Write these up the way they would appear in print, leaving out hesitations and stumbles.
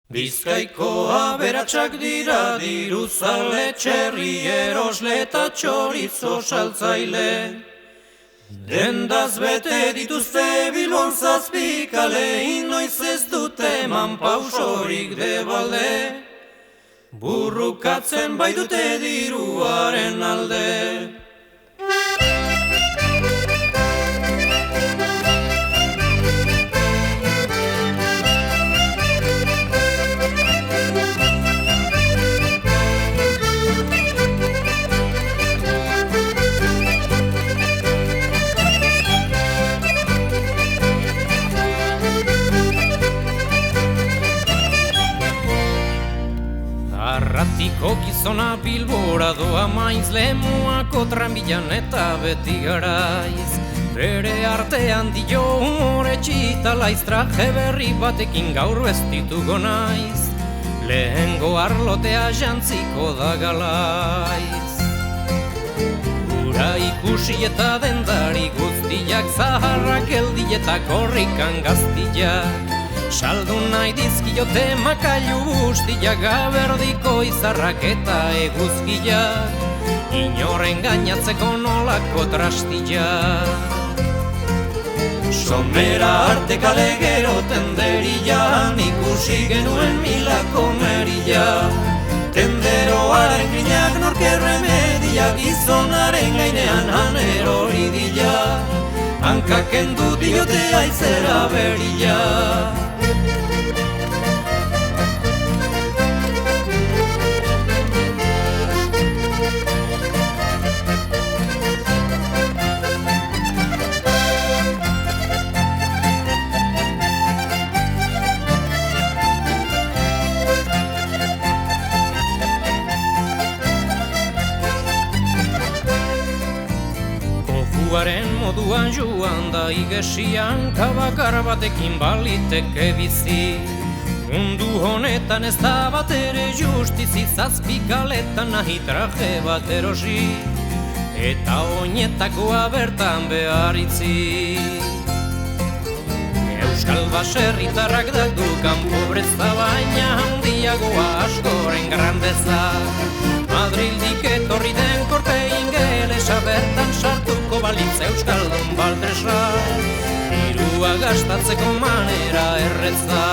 Bizkaiko aberatsak dira diruzale, txerri erosle eta txorizo saltzaile. Dendaz bete dituzte Bilbon zazpikale, inoiz ez dute eman pausorik debalde. Burrukatzen bai dute diruaren alde. Arratiko gizona Bilbora doa maiz, Lemoako tranbilan eta beti garaiz. Bere artean dio humore txitalaiz, traje berri batekin gaur vestituko naiz. Lehengo arlotea jantziko da galaiz. Ura ikusi eta dendari guztiak, zaharrak eldi eta korrikan gaztiak. Saldu nahi dizkiote makailu bustiak, gaberdiko izarrak eta eguzkiak, inoren gainatzeko nolako trastiak. Somera arte kale gero tenderian, ikusi genuen milako merila. Tenderoaren grinak norkerre media, gizonaren gainean anerori dila. Hankaken du diote aizera berila. Kojuaren moduan joan da igesian, kabakar batekin baliteke bizi. Mundu honetan ez da bat ere justizi, zazpikaletan nahi traje bat erosi, eta oinetakoa bertan behar itzi. Euskal baserritarrak daukan pobreza, baina handiagoa askoren grandeza. Madrildik etorri den korte ingelesa, bertan sartuko balitz euskaldun baldresa. Dirua gastatzeko manera erretza.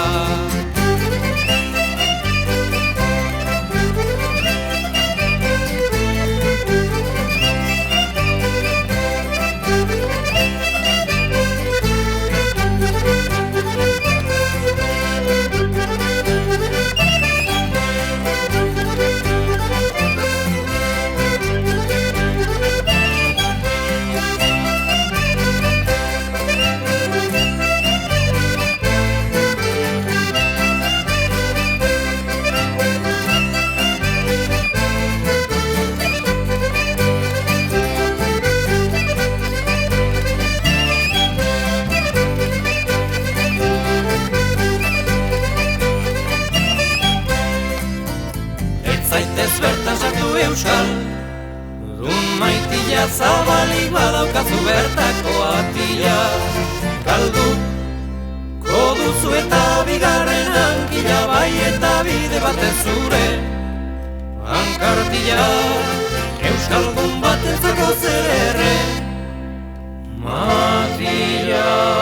Zaitez bertan sartu euskal, dun maitila zabalik badaukazu bertako atila. Galduko duzu eta bigarren hankila, bai eta bide batez zure hankartila. Euskaldun batentzako zer erre matila.